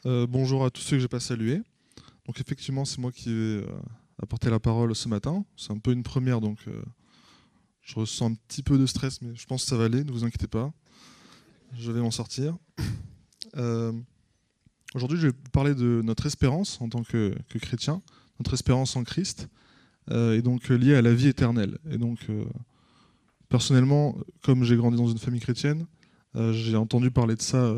Bonjour à tous ceux que j'ai pas salués. Donc effectivement, c'est moi qui vais apporter la parole ce matin. C'est un peu une première, donc je ressens un petit peu de stress, mais je pense que ça va aller, ne vous inquiétez pas. Je vais m'en sortir. Euh, Aujourd'hui, je vais vous parler de notre espérance en tant que chrétien, notre espérance en Christ, et donc liée à la vie éternelle. Et donc, personnellement, comme j'ai grandi dans une famille chrétienne, j'ai entendu parler de ça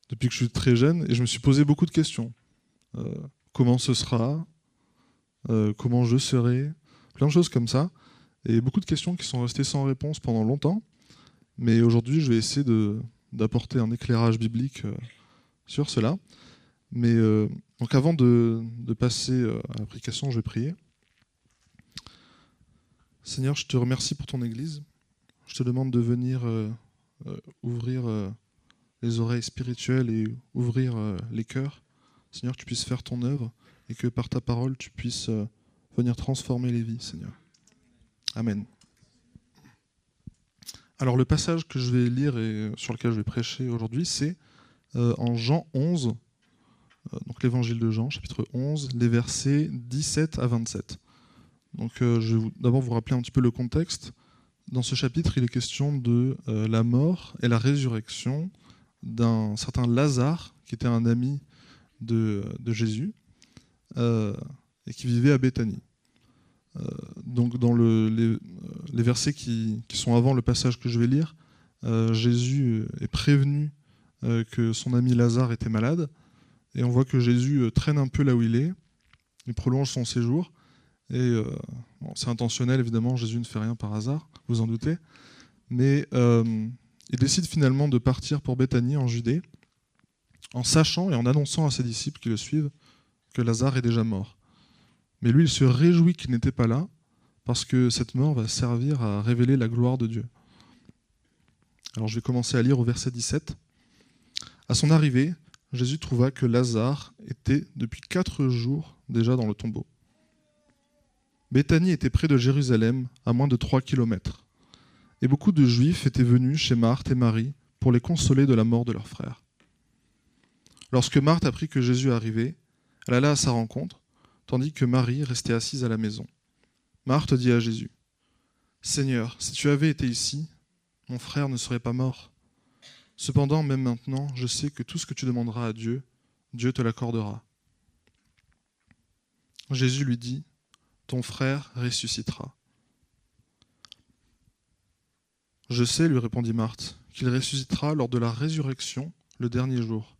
depuis que je suis très jeune, et je me suis posé beaucoup de questions. Euh, Comment ce sera, comment je serai, plein de choses comme ça. Et beaucoup de questions qui sont restées sans réponse pendant longtemps. Mais aujourd'hui, je vais essayer d'apporter un éclairage biblique sur cela. Mais donc avant de passer à l'application, je vais prier. Seigneur, je te remercie pour ton Église. Je te demande de venir ouvrir les oreilles spirituelles et ouvrir les cœurs. Seigneur, que tu puisses faire ton œuvre et que par ta parole, tu puisses venir transformer les vies, Seigneur. Amen. Alors le passage que je vais lire et sur lequel je vais prêcher aujourd'hui, c'est en Jean 11, donc l'évangile de Jean, chapitre 11, les versets 17 à 27. Donc je vais d'abord vous rappeler un petit peu le contexte. Dans ce chapitre, il est question de la mort et la résurrection d'un certain Lazare, qui était un ami de Jésus, et qui vivait à Béthanie. Donc dans les versets qui sont avant le passage que je vais lire, Jésus est prévenu que son ami Lazare était malade, et on voit que Jésus traîne un peu là où il prolonge son séjour, et bon, c'est intentionnel évidemment, Jésus ne fait rien par hasard, vous en doutez, mais il décide finalement de partir pour Béthanie en Judée, en sachant et en annonçant à ses disciples qui le suivent que Lazare est déjà mort. Mais lui, il se réjouit qu'il n'était pas là, parce que cette mort va servir à révéler la gloire de Dieu. Alors je vais commencer à lire au verset 17. À son arrivée, Jésus trouva que Lazare était depuis 4 jours déjà dans le tombeau. Béthanie était près de Jérusalem, à moins de 3 kilomètres. Et beaucoup de Juifs étaient venus chez Marthe et Marie pour les consoler de la mort de leur frère. Lorsque Marthe apprit que Jésus arrivait, elle alla à sa rencontre, tandis que Marie restait assise à la maison. Marthe dit à Jésus : « Seigneur, si tu avais été ici, mon frère ne serait pas mort. Cependant, même maintenant, je sais que tout ce que tu demanderas à Dieu, Dieu te l'accordera. » Jésus lui dit : « Ton frère ressuscitera. » « Je sais, lui répondit Marthe, qu'il ressuscitera lors de la résurrection le dernier jour. »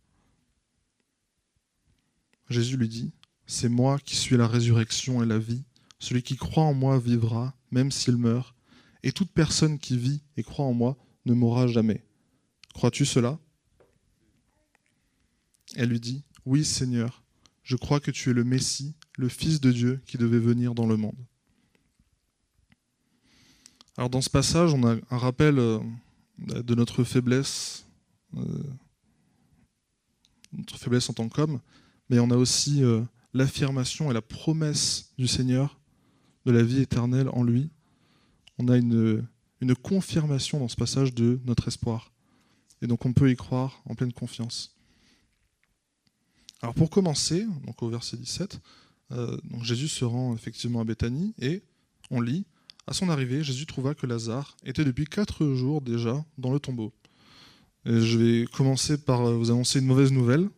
Jésus lui dit : « C'est moi qui suis la résurrection et la vie. Celui qui croit en moi vivra, même s'il meurt, et toute personne qui vit et croit en moi ne mourra jamais. Crois-tu cela ? » Elle lui dit : « Oui, Seigneur, je crois que tu es le Messie, le Fils de Dieu qui devait venir dans le monde. » Alors dans ce passage, on a un rappel de notre faiblesse en tant qu'homme, mais on a aussi l'affirmation et la promesse du Seigneur de la vie éternelle en lui. On a une confirmation dans ce passage de notre espoir. Et donc on peut y croire en pleine confiance. Alors pour commencer, donc au verset 17, donc Jésus se rend effectivement à Béthanie et on lit : à son arrivée, Jésus trouva que Lazare était depuis 4 jours déjà dans le tombeau. Et je vais commencer par vous annoncer une mauvaise nouvelle.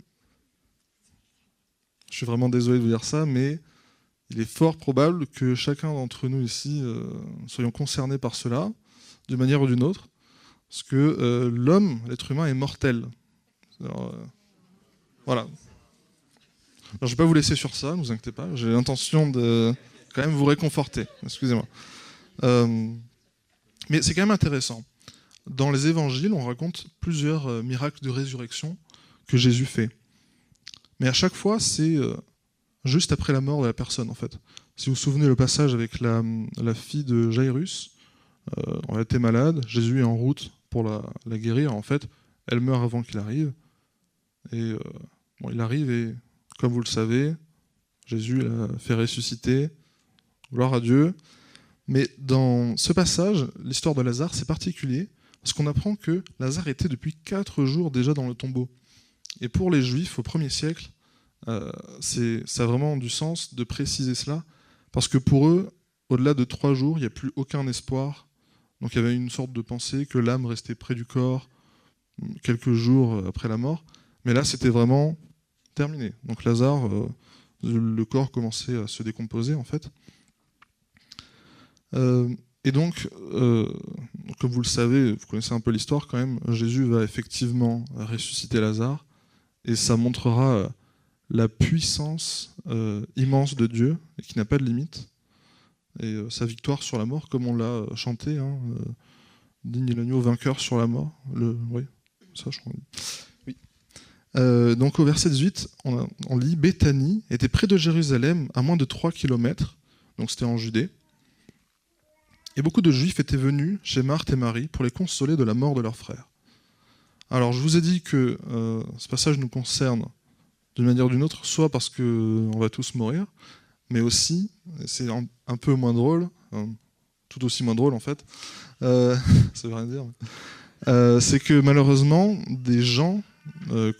Je suis vraiment désolé de vous dire ça, mais il est fort probable que chacun d'entre nous ici soyons concernés par cela, d'une manière ou d'une autre, parce que l'homme, l'être humain, est mortel. Alors, voilà. Alors, je ne vais pas vous laisser sur ça, ne vous inquiétez pas, j'ai l'intention de quand même vous réconforter, excusez-moi. Mais c'est quand même intéressant. Dans les évangiles, on raconte plusieurs miracles de résurrection que Jésus fait. Mais à chaque fois, c'est juste après la mort de la personne, en fait. Si vous vous souvenez le passage avec la fille de Jairus, elle était malade, Jésus est en route pour la guérir. En fait, elle meurt avant qu'il arrive. Et bon, il arrive et, comme vous le savez, Jésus l'a fait ressusciter. Gloire à Dieu. Mais dans ce passage, l'histoire de Lazare, c'est particulier, parce qu'on apprend que Lazare était depuis 4 jours déjà dans le tombeau. Et pour les Juifs, au 1er siècle, ça a vraiment du sens de préciser cela, parce que pour eux, au-delà de 3 jours, il n'y a plus aucun espoir. Donc il y avait une sorte de pensée que l'âme restait près du corps quelques jours après la mort. Mais là, c'était vraiment terminé. Donc Lazare, le corps commençait à se décomposer, en fait. Et donc, comme vous le savez, vous connaissez un peu l'histoire quand même, Jésus va effectivement ressusciter Lazare, et ça montrera la puissance immense de Dieu, et qui n'a pas de limite, et sa victoire sur la mort, comme on l'a chanté, hein, digne de l'agneau, vainqueur sur la mort. Oui, ça je crois. Oui. Donc au verset 18, on lit « Béthanie était près de Jérusalem, à moins de 3 kilomètres, donc c'était en Judée. Et beaucoup de Juifs étaient venus chez Marthe et Marie pour les consoler de la mort de leur frère. » Alors je vous ai dit que ce passage nous concerne d'une manière ou d'une autre, soit parce qu'on va tous mourir, mais aussi, c'est un peu moins drôle, tout aussi moins drôle en fait, ça veut rien dire, c'est que malheureusement, des gens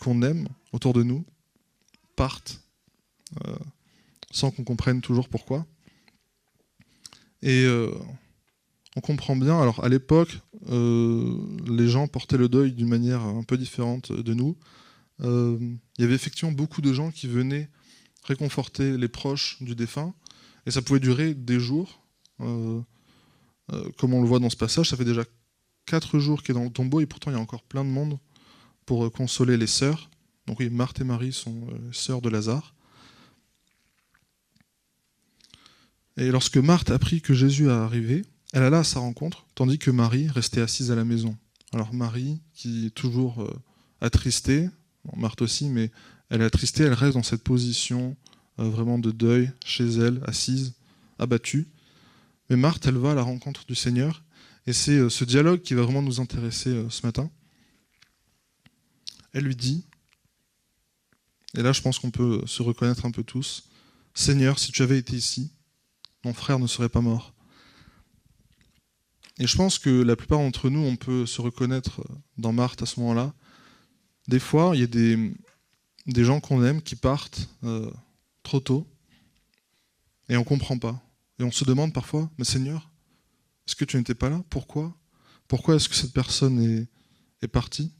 qu'on aime autour de nous partent sans qu'on comprenne toujours pourquoi. Et on comprend bien, alors à l'époque, les gens portaient le deuil d'une manière un peu différente de nous. Il y avait effectivement beaucoup de gens qui venaient réconforter les proches du défunt, et ça pouvait durer des jours. Comme on le voit dans ce passage, ça fait déjà 4 jours qu'il est dans le tombeau, et pourtant il y a encore plein de monde pour consoler les sœurs. Donc oui, Marthe et Marie sont sœurs de Lazare. Et lorsque Marthe apprit que Jésus a arrivé, elle alla à sa rencontre, tandis que Marie restait assise à la maison. Alors Marie, qui est toujours attristée, Marthe aussi, mais elle est attristée, elle reste dans cette position vraiment de deuil, chez elle, assise, abattue. Mais Marthe, elle va à la rencontre du Seigneur, et c'est ce dialogue qui va vraiment nous intéresser ce matin. Elle lui dit, et là je pense qu'on peut se reconnaître un peu tous, « Seigneur, si tu avais été ici, mon frère ne serait pas mort. » Et je pense que la plupart d'entre nous, on peut se reconnaître dans Marthe à ce moment-là. Des fois, il y a des gens qu'on aime qui partent trop tôt, et on ne comprend pas. Et on se demande parfois, mais Seigneur, est-ce que tu n'étais pas là? Pourquoi? Pourquoi est-ce que cette personne est partie?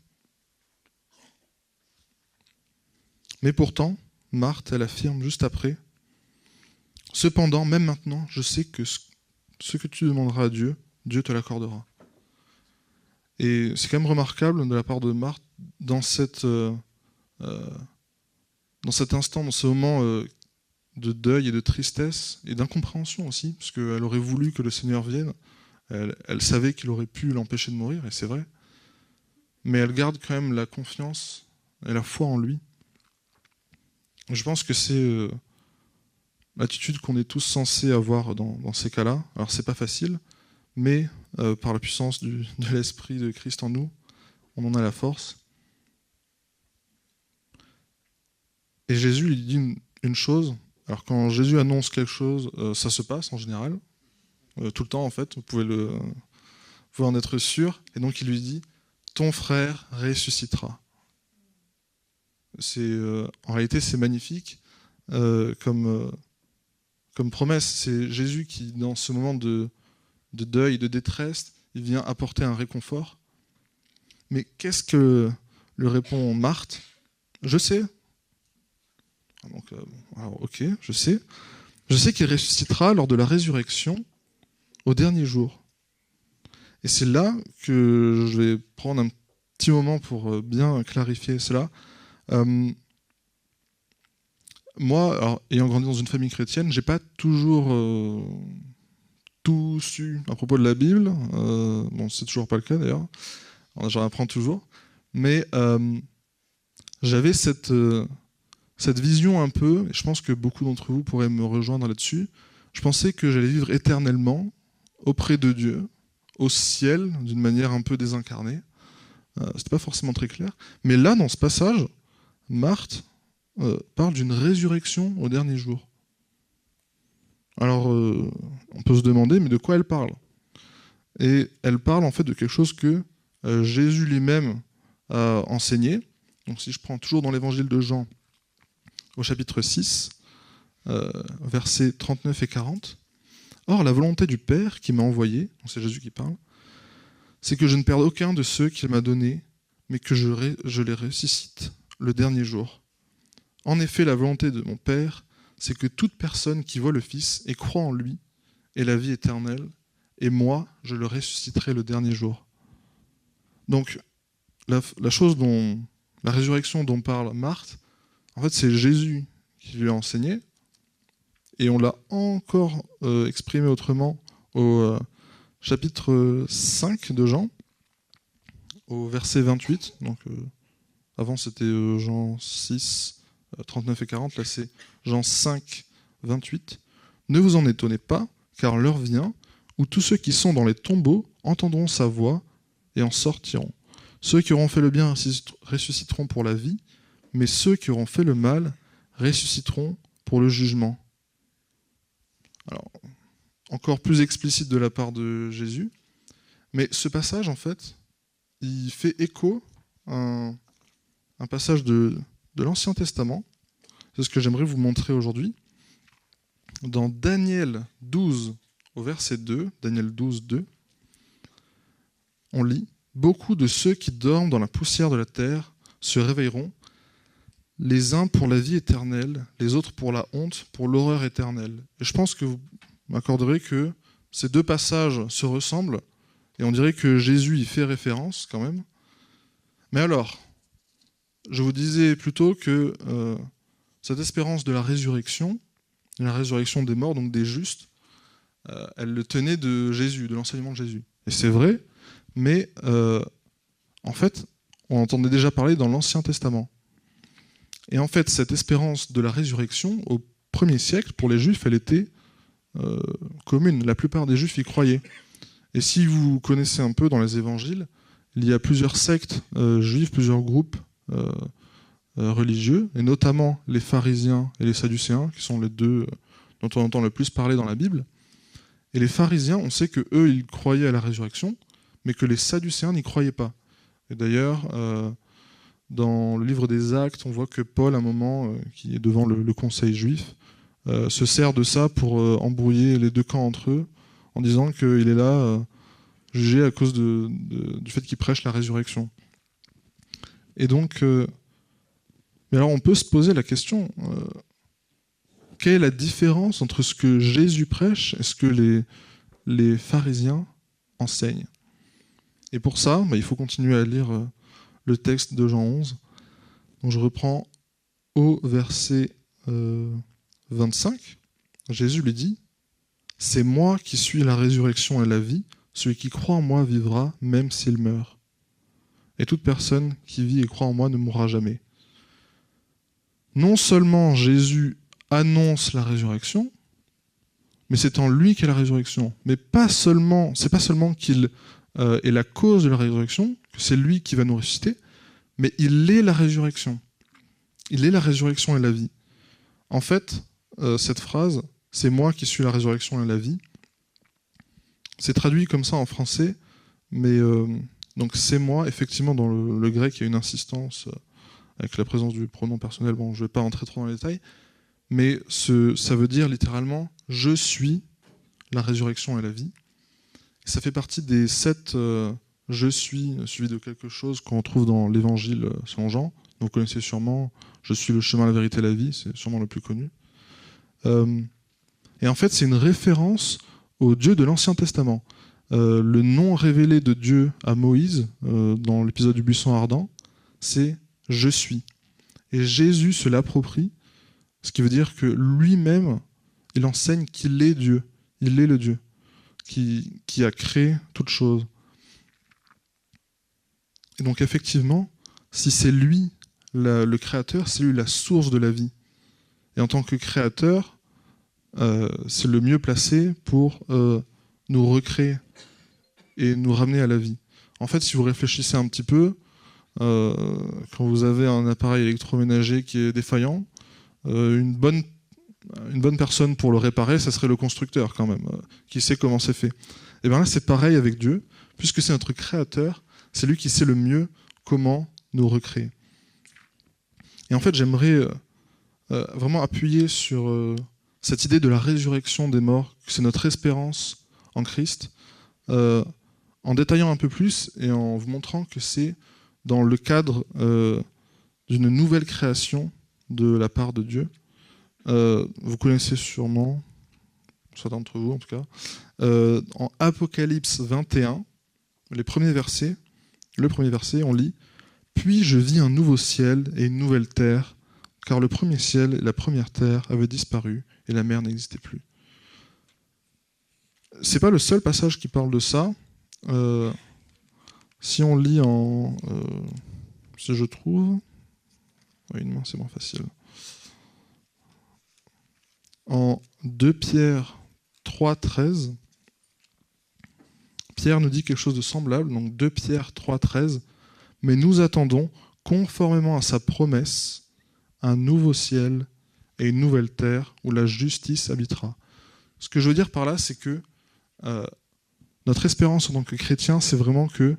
Mais pourtant, Marthe, elle affirme juste après, « Cependant, même maintenant, je sais que ce que tu demanderas à Dieu, Dieu te l'accordera. » Et c'est quand même remarquable de la part de Marthe, dans cet instant, dans ce moment de deuil et de tristesse, et d'incompréhension aussi, parce qu'elle aurait voulu que le Seigneur vienne, elle savait qu'il aurait pu l'empêcher de mourir, et c'est vrai, mais elle garde quand même la confiance et la foi en lui. Je pense que c'est l'attitude qu'on est tous censés avoir dans ces cas-là. Alors c'est pas facile, mais par la puissance de l'Esprit de Christ en nous, on en a la force. Et Jésus lui dit une chose. Alors quand Jésus annonce quelque chose, ça se passe en général, tout le temps en fait, vous pouvez en être sûr. Et donc il lui dit, ton frère ressuscitera. En réalité c'est magnifique comme promesse. C'est Jésus qui, dans ce moment de deuil, de détresse, il vient apporter un réconfort. Mais qu'est-ce que lui répond Marthe? Je sais. Donc, alors, ok, je sais. Je sais qu'il ressuscitera lors de la résurrection au dernier jour. Et c'est là que je vais prendre un petit moment pour bien clarifier cela. Moi, alors, ayant grandi dans une famille chrétienne, j'ai pas toujours tout su à propos de la Bible. Bon, c'est toujours pas le cas d'ailleurs. J'en apprends toujours. Mais j'avais cette vision un peu, et je pense que beaucoup d'entre vous pourraient me rejoindre là-dessus. Je pensais que j'allais vivre éternellement auprès de Dieu, au ciel, d'une manière un peu désincarnée. C'était pas forcément très clair. Mais là, dans ce passage, Marthe parle d'une résurrection au dernier jour. Alors, on peut se demander, mais de quoi elle parle? Et elle parle en fait de quelque chose que Jésus lui-même a enseigné, Donc si je prends toujours dans l'évangile de Jean, au chapitre 6, versets 39 et 40, « Or, la volonté du Père qui m'a envoyé, » c'est Jésus qui parle, « c'est que je ne perde aucun de ceux qu'il m'a donnés, mais que je les ressuscite le dernier jour. En effet, la volonté de mon Père, c'est que toute personne qui voit le Fils et croit en lui ait la vie éternelle, et moi, je le ressusciterai le dernier jour. » Donc, la résurrection dont parle Marthe, en fait, c'est Jésus qui lui a enseigné, et on l'a encore exprimé autrement au chapitre 5 de Jean, au verset 28. Donc, avant, c'était Jean 6, 39 et 40. Là, c'est Jean 5, 28. « Ne vous en étonnez pas, car l'heure vient où tous ceux qui sont dans les tombeaux entendront sa voix et en sortiront. Ceux qui auront fait le bien ressusciteront pour la vie, mais ceux qui auront fait le mal ressusciteront pour le jugement. » Alors, encore plus explicite de la part de Jésus, mais ce passage, en fait, il fait écho à un passage de l'Ancien Testament. C'est ce que j'aimerais vous montrer aujourd'hui. Dans Daniel 12, au verset 2, Daniel 12, 2, on lit « Beaucoup de ceux qui dorment dans la poussière de la terre se réveilleront, les uns pour la vie éternelle, les autres pour la honte, pour l'horreur éternelle. » Et je pense que vous m'accorderez que ces deux passages se ressemblent, et on dirait que Jésus y fait référence quand même. Mais alors, je vous disais plutôt que cette espérance de la résurrection des morts, donc des justes, elle le tenait de Jésus, de l'enseignement de Jésus. Et c'est vrai, mais en fait, on entendait déjà parler dans l'Ancien Testament. Et en fait, cette espérance de la résurrection, au 1er siècle, pour les Juifs, elle était commune. La plupart des Juifs y croyaient. Et si vous connaissez un peu dans les évangiles, il y a plusieurs sectes juives, plusieurs groupes religieux, et notamment les pharisiens et les sadducéens, qui sont les deux dont on entend le plus parler dans la Bible. Et les pharisiens, on sait qu'eux, ils croyaient à la résurrection, mais que les sadducéens n'y croyaient pas. Et d'ailleurs, dans le livre des Actes, on voit que Paul, à un moment, qui est devant le conseil juif, se sert de ça pour embrouiller les deux camps entre eux, en disant qu'il est là jugé à cause du fait qu'il prêche la résurrection. Et donc, mais alors on peut se poser la question, quelle est la différence entre ce que Jésus prêche et ce que les pharisiens enseignent? Et pour ça, il faut continuer à lire le texte de Jean 11. Donc je reprends au verset 25. Jésus lui dit « C'est moi qui suis la résurrection et la vie. Celui qui croit en moi vivra, même s'il meurt. Et toute personne qui vit et croit en moi ne mourra jamais. » Non seulement Jésus annonce la résurrection, mais c'est en lui qu'est la résurrection. Mais c'est pas seulement qu'il est la cause de la résurrection, que c'est lui qui va nous ressusciter, mais il est la résurrection. Il est la résurrection et la vie. En fait, cette phrase, « c'est moi qui suis la résurrection et la vie », c'est traduit comme ça en français, mais donc c'est moi, effectivement, dans le grec, il y a une insistance avec la présence du pronom personnel. Bon, je ne vais pas rentrer trop dans les détails, mais ça veut dire littéralement « je suis la résurrection et la vie ». Ça fait partie des 7 « je suis » suivi de quelque chose qu'on trouve dans l'évangile selon Jean. Vous connaissez sûrement « je suis le chemin, la vérité et la vie », c'est sûrement le plus connu. Et en fait, c'est une référence au Dieu de l'Ancien Testament. Le nom révélé de Dieu à Moïse, dans l'épisode du buisson ardent, c'est « je suis ». Et Jésus se l'approprie, ce qui veut dire que lui-même, il enseigne qu'il est Dieu. Il est le Dieu qui a créé toute chose. Et donc effectivement, si c'est lui le créateur, c'est lui la source de la vie. Et en tant que créateur, c'est le mieux placé pour nous recréer et nous ramener à la vie. En fait, si vous réfléchissez un petit peu, quand vous avez un appareil électroménager qui est défaillant, une bonne personne pour le réparer, ça serait le constructeur quand même, qui sait comment c'est fait. Et bien là, c'est pareil avec Dieu, puisque c'est notre créateur, c'est lui qui sait le mieux comment nous recréer. Et en fait, j'aimerais vraiment appuyer sur cette idée de la résurrection des morts, que c'est notre espérance en Christ, en détaillant un peu plus et en vous montrant que c'est dans le cadre d'une nouvelle création de la part de Dieu. Vous connaissez sûrement, certains d'entre vous en tout cas, en Apocalypse 21, le premier verset, on lit « Puis je vis un nouveau ciel et une nouvelle terre, car le premier ciel et la première terre avaient disparu et la mer n'existait plus. » C'est pas le seul passage qui parle de ça. Si on lit en... si je trouve... Oui, une main, c'est moins facile. En 2 Pierre 3,13, Pierre nous dit quelque chose de semblable, donc 2 Pierre 3,13, « Mais nous attendons, conformément à sa promesse, un nouveau ciel et une nouvelle terre où la justice habitera. » Ce que je veux dire par là, c'est que notre espérance en tant que chrétien, c'est vraiment que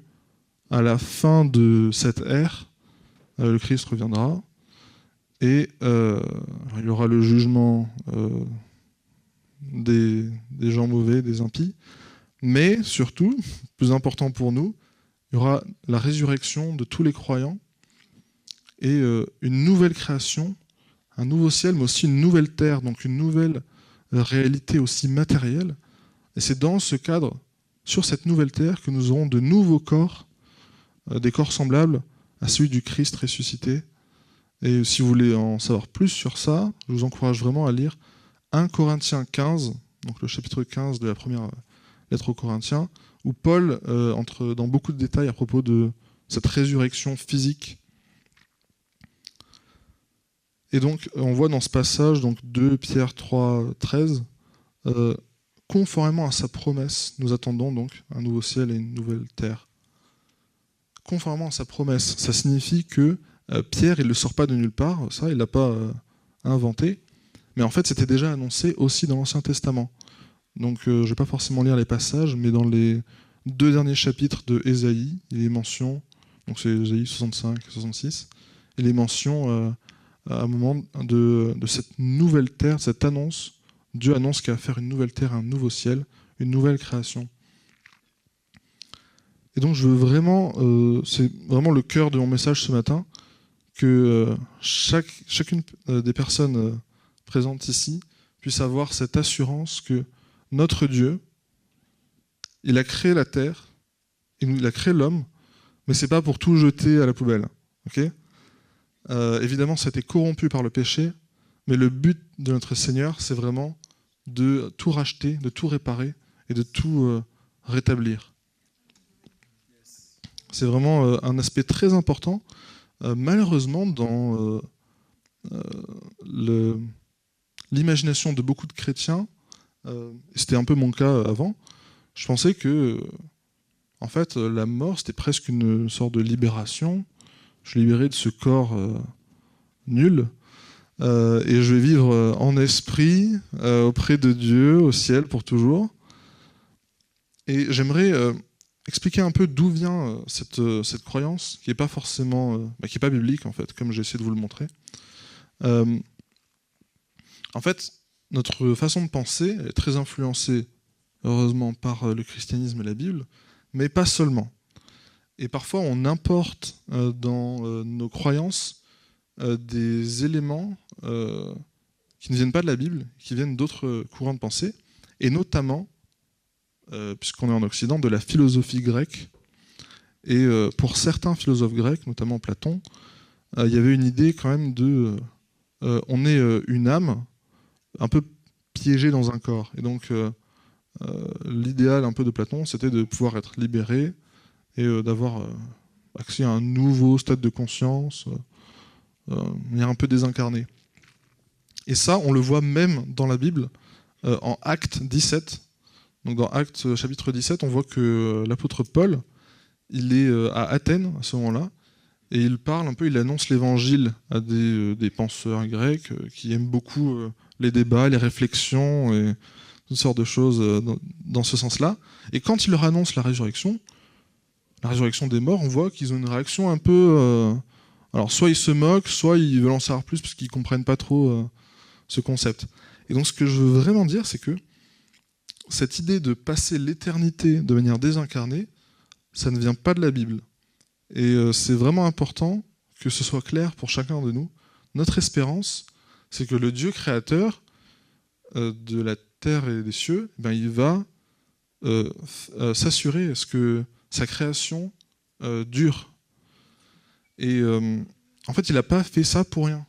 à la fin de cette ère, le Christ reviendra et il y aura le jugement des gens mauvais, des impies, mais surtout, plus important pour nous, il y aura la résurrection de tous les croyants et une nouvelle création, un nouveau ciel, mais aussi une nouvelle terre, donc une nouvelle réalité aussi matérielle. Et c'est dans ce cadre, sur cette nouvelle terre, que nous aurons de nouveaux corps, des corps semblables à celui du Christ ressuscité. Et si vous voulez en savoir plus sur ça, je vous encourage vraiment à lire 1 Corinthiens 15, donc le chapitre 15 de la première lettre aux Corinthiens, où Paul entre dans beaucoup de détails à propos de cette résurrection physique. Et donc, on voit dans ce passage, donc 2 Pierre 3, 13, conformément à sa promesse, nous attendons donc un nouveau ciel et une nouvelle terre. Conformément à sa promesse, ça signifie que Pierre, il ne le sort pas de nulle part, ça, il ne l'a pas inventé, mais en fait, c'était déjà annoncé aussi dans l'Ancien Testament. Donc, je ne vais pas forcément lire les passages, mais dans les 2 derniers chapitres de Ésaïe, il est mention, donc c'est Ésaïe 65, 66, il est mention à un moment de cette nouvelle terre, cette annonce. Dieu annonce qu'il va faire une nouvelle terre, un nouveau ciel, une nouvelle création. Et donc je veux vraiment, c'est vraiment le cœur de mon message ce matin, que chacune des personnes présentes ici puisse avoir cette assurance que notre Dieu, il a créé la terre, il a créé l'homme, mais c'est pas pour tout jeter à la poubelle. Okay ? Évidemment, ça a été corrompu par le péché, mais le but de notre Seigneur, c'est vraiment de tout racheter, de tout réparer et de tout rétablir. C'est vraiment un aspect très important. Malheureusement, dans l'imagination de beaucoup de chrétiens, et c'était un peu mon cas avant, je pensais que en fait, la mort, c'était presque une sorte de libération. Je suis libéré de ce corps nul. Et je vais vivre en esprit auprès de Dieu, au ciel pour toujours. Et j'aimerais expliquer un peu d'où vient cette croyance, qui n'est pas forcément, qui n'est pas biblique en fait, comme j'ai essayé de vous le montrer. En fait, notre façon de penser est très influencée, heureusement, par le christianisme et la Bible, mais pas seulement. Et parfois, on importe dans nos croyances des éléments qui ne viennent pas de la Bible, qui viennent d'autres courants de pensée, et notamment, puisqu'on est en Occident, de la philosophie grecque. Et pour certains philosophes grecs, notamment Platon, il y avait une idée quand même de on est une âme un peu piégée dans un corps. Et donc l'idéal un peu de Platon, c'était de pouvoir être libéré et d'avoir accès à un nouveau stade de conscience, un peu désincarné. Et ça, on le voit même dans la Bible, en Actes 17. Donc dans Actes chapitre 17, on voit que l'apôtre Paul, il est à Athènes à ce moment-là, et il parle un peu, il annonce l'évangile à des penseurs grecs qui aiment beaucoup les débats, les réflexions et toutes sortes de choses dans ce sens-là. Et quand il leur annonce la résurrection des morts, on voit qu'ils ont une réaction un peu Alors soit ils se moquent, soit ils veulent en savoir plus parce qu'ils ne comprennent pas trop ce concept. Et donc ce que je veux vraiment dire, c'est que cette idée de passer l'éternité de manière désincarnée, ça ne vient pas de la Bible. Et c'est vraiment important que ce soit clair pour chacun de nous. Notre espérance, c'est que le Dieu créateur de la terre et des cieux, il va s'assurer à ce que sa création dure. Et en fait, il n'a pas fait ça pour rien.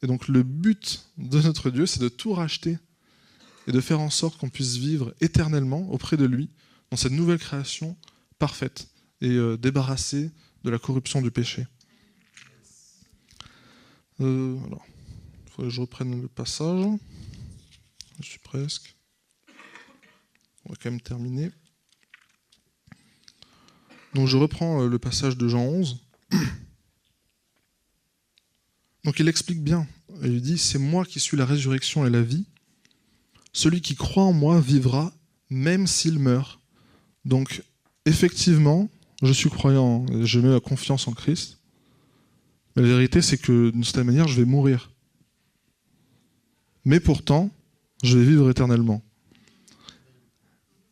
Et donc le but de notre Dieu, c'est de tout racheter et de faire en sorte qu'on puisse vivre éternellement auprès de lui dans cette nouvelle création parfaite et débarrassée de la corruption du péché. Alors, il faut que je reprenne le passage. Je suis presque. On va quand même terminer. Donc je reprends le passage de Jean 11. Donc il explique bien. Il dit « C'est moi qui suis la résurrection et la vie. Celui qui croit en moi vivra, même s'il meurt. » Donc effectivement, je suis croyant, je mets ma confiance en Christ. Mais la vérité, c'est que d'une certaine manière, je vais mourir. Mais pourtant, je vais vivre éternellement.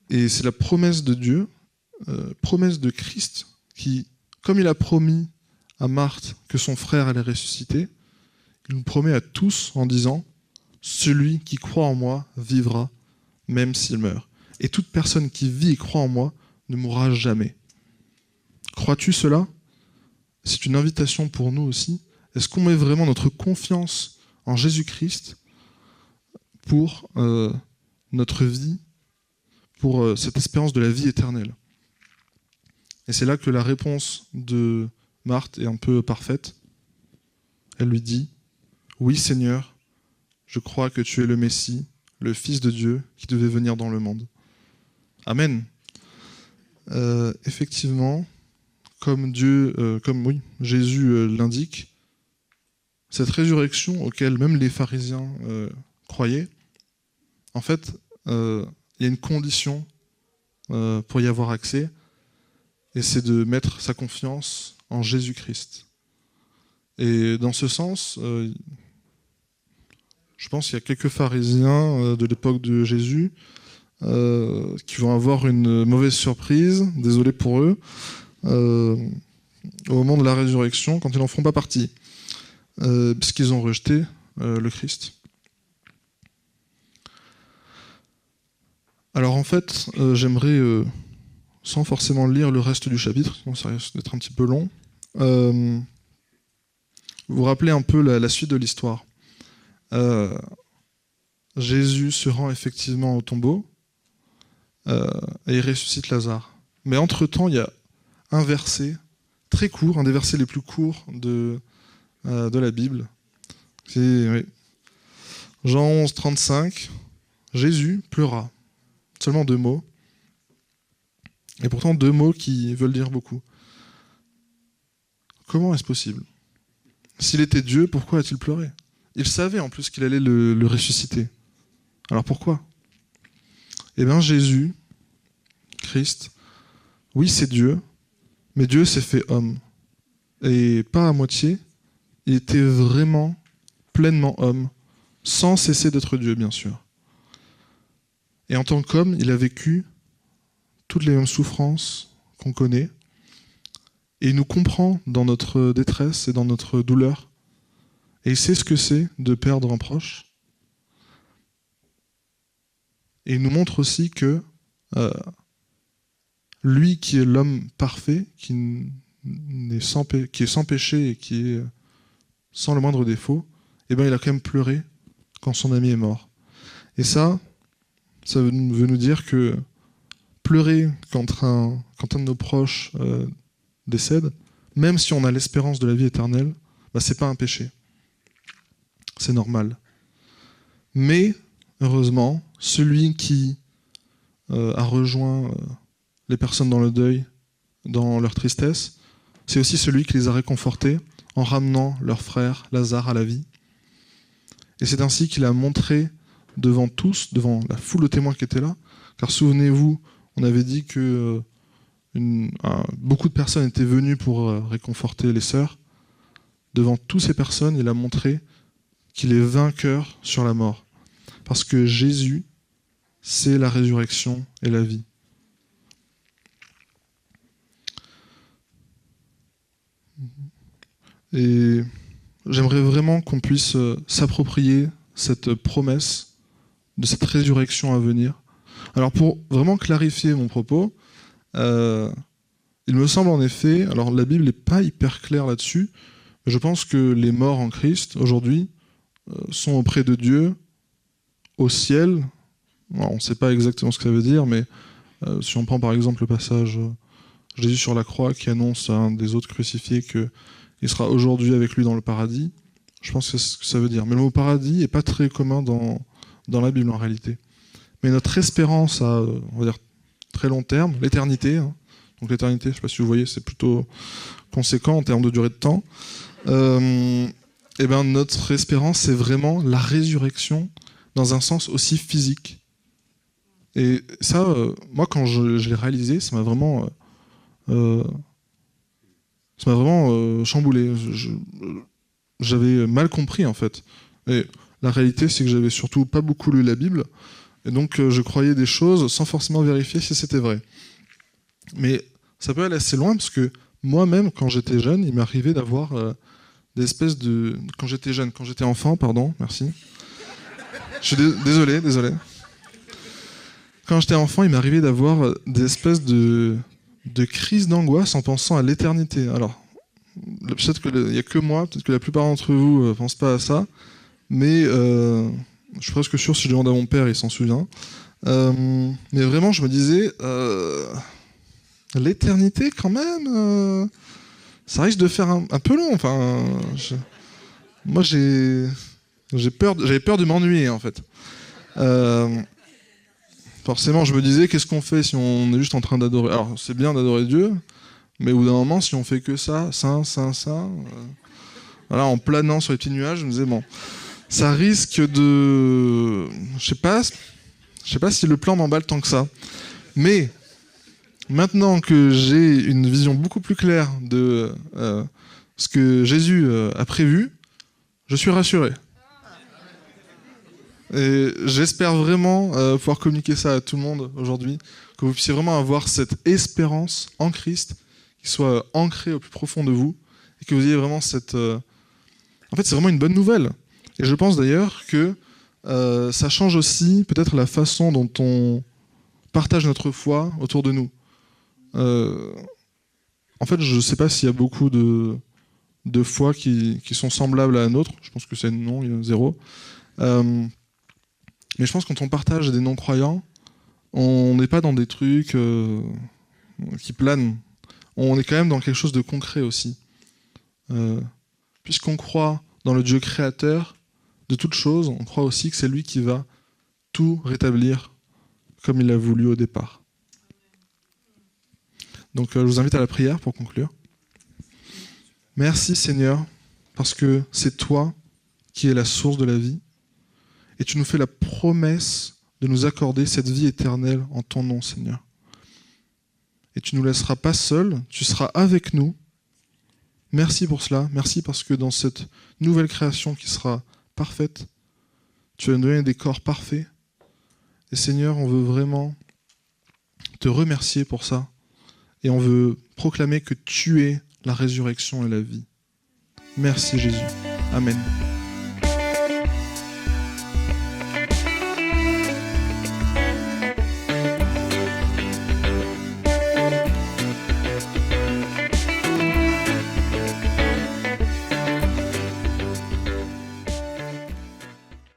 Et c'est la promesse de Dieu, promesse de Christ, qui, comme il a promis à Marthe que son frère allait ressusciter, il nous promet à tous en disant « Celui qui croit en moi vivra, même s'il meurt. Et toute personne qui vit et croit en moi ne mourra jamais. » Crois-tu cela ? C'est une invitation pour nous aussi. Est-ce qu'on met vraiment notre confiance en Jésus-Christ pour notre vie, pour cette espérance de la vie éternelle ? Et c'est là que la réponse de Marthe est un peu parfaite. Elle lui dit « Oui Seigneur, je crois que tu es le Messie, le Fils de Dieu qui devait venir dans le monde. » Amen. Effectivement, comme Jésus l'indique, cette résurrection auquel même les pharisiens croyaient, en fait, il y a une condition pour y avoir accès, et c'est de mettre sa confiance en Jésus-Christ. Et dans ce sens, je pense qu'il y a quelques pharisiens de l'époque de Jésus qui vont avoir une mauvaise surprise, désolé pour eux, au moment de la résurrection, quand ils n'en feront pas partie, puisqu'ils ont rejeté le Christ. Alors en fait, j'aimerais, sans forcément lire le reste du chapitre, sinon ça risque d'être un petit peu long, vous rappeler un peu la suite de l'histoire. Jésus se rend effectivement au tombeau et il ressuscite Lazare. Mais entre-temps, il y a un verset très court, un des versets les plus courts de la Bible. C'est Jean 11, 35. Jésus pleura. Seulement 2 mots. Et pourtant 2 mots qui veulent dire beaucoup. Comment est-ce possible ? S'il était Dieu, pourquoi a-t-il pleuré ? Il savait en plus qu'il allait le ressusciter. Alors pourquoi ? Eh bien Jésus, Christ, oui c'est Dieu, mais Dieu s'est fait homme. Et pas à moitié, il était vraiment pleinement homme, sans cesser d'être Dieu bien sûr. Et en tant qu'homme, il a vécu toutes les mêmes souffrances qu'on connaît, et il nous comprend dans notre détresse et dans notre douleur, et il sait ce que c'est de perdre un proche. Et il nous montre aussi que lui qui est l'homme parfait, qui est sans péché et qui est sans le moindre défaut, eh ben, il a quand même pleuré quand son ami est mort. Et ça veut nous dire que pleurer quand un de nos proches décède, même si on a l'espérance de la vie éternelle, c'est pas un péché. C'est normal. Mais, heureusement, celui qui a rejoint les personnes dans le deuil, dans leur tristesse, c'est aussi celui qui les a réconfortés en ramenant leur frère Lazare à la vie. Et c'est ainsi qu'il a montré devant tous, devant la foule de témoins qui étaient là, car souvenez-vous, on avait dit que beaucoup de personnes étaient venues pour réconforter les sœurs. devant toutes ces personnes, il a montré qu'il est vainqueur sur la mort. Parce que Jésus, c'est la résurrection et la vie. Et j'aimerais vraiment qu'on puisse s'approprier cette promesse de cette résurrection à venir. Alors pour vraiment clarifier mon propos, il me semble en effet, alors la Bible n'est pas hyper claire là-dessus, mais je pense que les morts en Christ aujourd'hui sont auprès de Dieu, au ciel. Alors, on ne sait pas exactement ce que ça veut dire, mais si on prend par exemple le passage Jésus sur la croix qui annonce à un des autres crucifiés qu'il sera aujourd'hui avec lui dans le paradis, je pense que c'est ce que ça veut dire. Mais le mot paradis n'est pas très commun dans la Bible en réalité. Mais notre espérance à, on va dire, très long terme, l'éternité, hein. Donc l'éternité, je ne sais pas si vous voyez, c'est plutôt conséquent en termes de durée de temps. Et ben notre espérance, c'est vraiment la résurrection dans un sens aussi physique. Et ça, moi, quand je l'ai réalisé, ça m'a vraiment chamboulé. J'avais mal compris, en fait. Et la réalité, c'est que j'avais surtout pas beaucoup lu la Bible. Et donc, je croyais des choses sans forcément vérifier si c'était vrai. Mais ça peut aller assez loin, parce que moi-même, quand j'étais jeune, il m'arrivait d'avoir des espèces de... Quand j'étais enfant, pardon, merci. Je suis désolé. Quand j'étais enfant, il m'arrivait d'avoir des espèces de crises d'angoisse en pensant à l'éternité. Alors, peut-être qu'il n'y a que moi, peut-être que la plupart d'entre vous ne pensent pas à ça, mais je suis presque sûr, si je demande à mon père, il s'en souvient. Mais vraiment, je me disais, l'éternité, quand même, ça risque de faire un peu long. Enfin, moi, j'avais peur de m'ennuyer, en fait. Forcément, je me disais, qu'est-ce qu'on fait si on est juste en train d'adorer... Alors, c'est bien d'adorer Dieu, mais au bout d'un moment, si on fait que ça, voilà, en planant sur les petits nuages, je me disais, bon, ça risque de... Je sais pas si le plan m'emballe tant que ça. Mais, maintenant que j'ai une vision beaucoup plus claire de ce que Jésus a prévu, je suis rassuré. Et j'espère vraiment pouvoir communiquer ça à tout le monde aujourd'hui, que vous puissiez vraiment avoir cette espérance en Christ, qui soit ancrée au plus profond de vous, et que vous ayez vraiment cette... En fait, c'est vraiment une bonne nouvelle. Et je pense d'ailleurs que ça change aussi peut-être la façon dont on partage notre foi autour de nous. En fait, je ne sais pas s'il y a beaucoup de foi qui sont semblables à la nôtre. Je pense que c'est non, il y a zéro. Mais je pense que quand on partage des non-croyants, on n'est pas dans des trucs qui planent. On est quand même dans quelque chose de concret aussi. Puisqu'on croit dans le Dieu créateur de toutes choses, on croit aussi que c'est lui qui va tout rétablir comme il l'a voulu au départ. Donc je vous invite à la prière pour conclure. Merci Seigneur, parce que c'est toi qui es la source de la vie. Et tu nous fais la promesse de nous accorder cette vie éternelle en ton nom, Seigneur. Et tu ne nous laisseras pas seuls, tu seras avec nous. Merci pour cela. Merci parce que dans cette nouvelle création qui sera parfaite, tu vas nous donner des corps parfaits. Et Seigneur, on veut vraiment te remercier pour ça. Et on veut proclamer que tu es la résurrection et la vie. Merci Jésus. Amen.